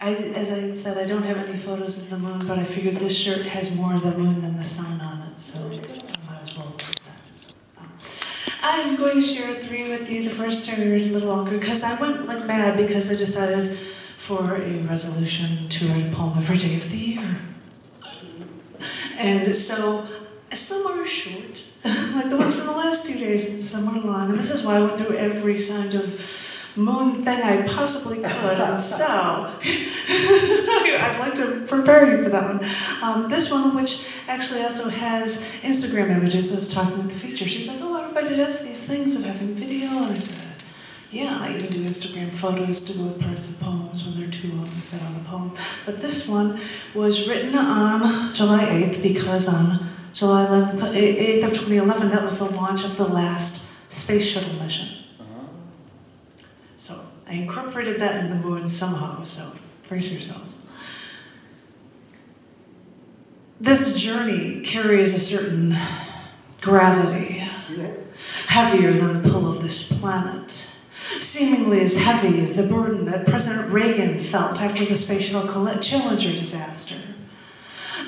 as I said, I don't have any photos of the moon, but I figured this shirt has more of the moon than the sun on it, so I might as well put that. I'm going to share 3 with you. The first I read a little longer, because I went like mad because I decided for a resolution to write a poem every day of the year. And so, some are short, like the ones from the last 2 days, and some are long. And this is why I went through every kind of moon thing I possibly could. And so, I'd like to prepare you for that one. This one, which actually also has Instagram images. I was talking with the feature. She's like, oh, everybody does these things of having video. And I said, yeah, I even do Instagram photos to go with parts of poems when they're too long to fit on a poem. But this one was written on July 8th because on July 8th of 2011, that was the launch of the last space shuttle mission. So I incorporated that in the moon somehow, so brace yourselves. This journey carries a certain gravity, heavier than the pull of this planet. Seemingly as heavy as the burden that President Reagan felt after the Space Shuttle Challenger disaster.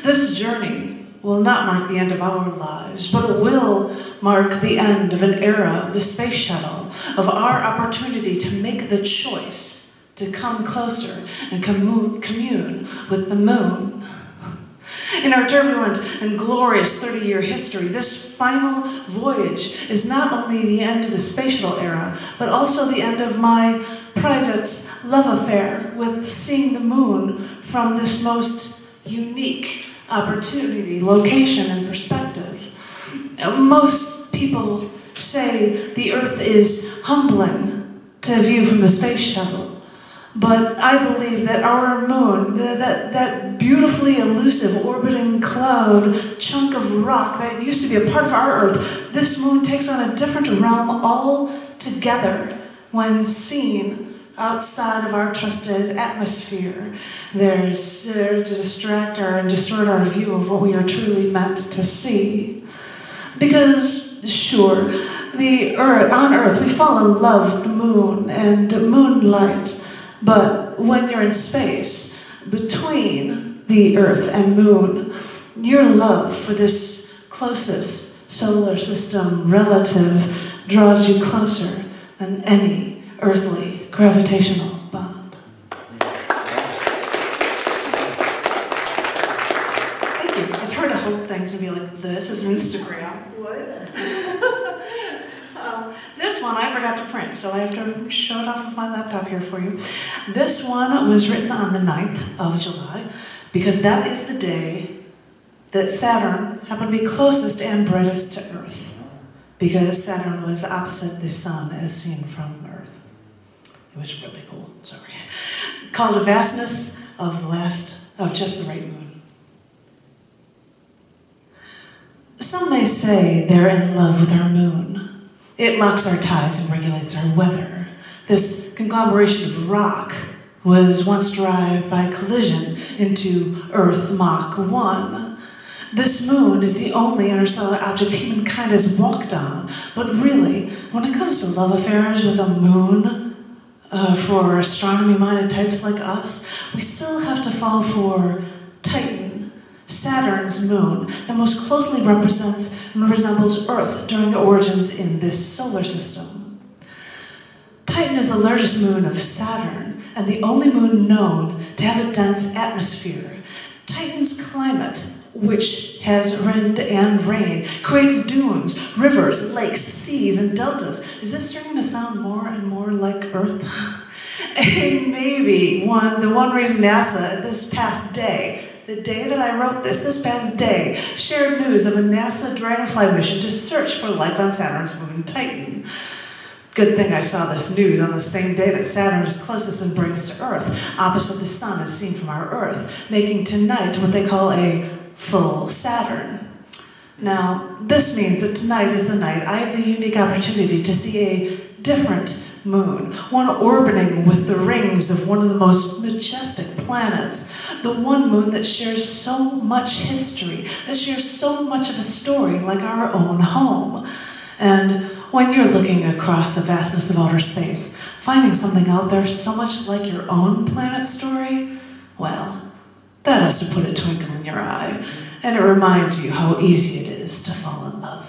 This journey will not mark the end of our lives, but it will mark the end of an era of the space shuttle, of our opportunity to make the choice to come closer and commune with the moon. In our turbulent and glorious 30-year history, this final voyage is not only the end of the space shuttle era, but also the end of my private love affair with seeing the moon from this most unique opportunity, location, and perspective. Most people say the Earth is humbling to view from the space shuttle, but I believe that our moon, that beautifully elusive orbiting cloud chunk of rock that used to be a part of our Earth, this moon takes on a different realm altogether when seen outside of our trusted atmosphere. There's to distract and distort our view of what we are truly meant to see. Because, sure, on Earth we fall in love with the moon and moonlight, but when you're in space, between the Earth and moon, your love for this closest solar system relative draws you closer than any earthly gravitational bond. Thank you. It's hard to hold things and be like, this is Instagram. What? This one I forgot to print, so I have to show it off of my laptop here for you. This one was written on the 9th of July because that is the day that Saturn happened to be closest and brightest to Earth, because Saturn was opposite the sun as seen from Earth. It was really cool, sorry. Called A Vastness of Just the Right Moon. Some may say they're in love with our moon. It locks our tides and regulates our weather. This conglomeration of rock was once derived by collision into Earth Mach 1. This moon is the only interstellar object humankind has walked on. But really, when it comes to love affairs with a moon, for astronomy-minded types like us, we still have to fall for Titan, Saturn's moon, that most closely represents and resembles Earth during the origins in this solar system. Titan is the largest moon of Saturn, and the only moon known to have a dense atmosphere. Titan's climate, which has wind and rain, creates dunes, rivers, lakes, seas, and deltas. Is this starting to sound more and more like Earth? And maybe the one reason NASA this past day, the day that I wrote this past day, shared news of a NASA Dragonfly mission to search for life on Saturn's moon Titan. Good thing I saw this news on the same day that Saturn is closest and brightest to Earth, opposite the sun as seen from our Earth, making tonight what they call a full Saturn. Now, this means that tonight is the night I have the unique opportunity to see a different moon, one orbiting with the rings of one of the most majestic planets, the one moon that shares so much history, that shares so much of a story like our own home. And When you're looking across the vastness of outer space, finding something out there so much like your own planet's story, well, that has to put a twinkle in your eye, and it reminds you how easy it is to fall in love.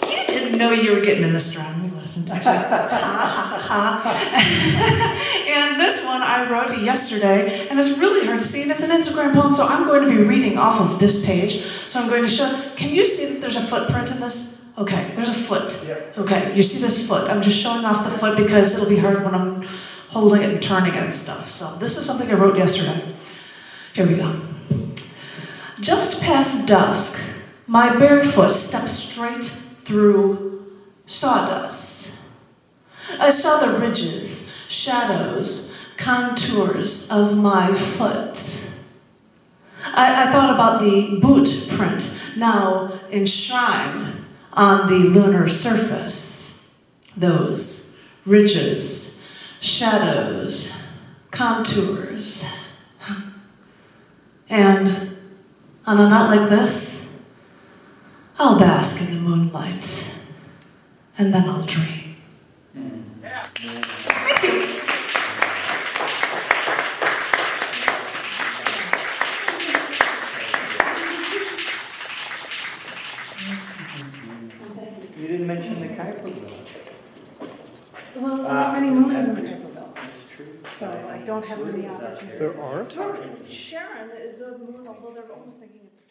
You didn't know you were getting an astronomy lesson, did you? And this one I wrote yesterday, and it's really hard to see, and it's an Instagram poem, so I'm going to be reading off of this page. So I'm going to show, can you see that there's a footprint in this? Okay, there's a foot. Yep. Okay, you see this foot. I'm just showing off the foot because it'll be hard when I'm holding it and turning it and stuff. So this is something I wrote yesterday. Here we go. Just past dusk, my bare foot stepped straight through sawdust. I saw the ridges, shadows, contours of my foot. I thought about the boot print, now enshrined on the lunar surface. Those ridges, shadows, contours. And on a night like this, I'll bask in the moonlight, and then I'll dream. Yeah. Thank you. You didn't mention the Kuiper belt. Well, there aren't many moons in the Kuiper belt. That's true. So I don't have any opportunities. There aren't? Sharon is a moon, although they're almost thinking it's a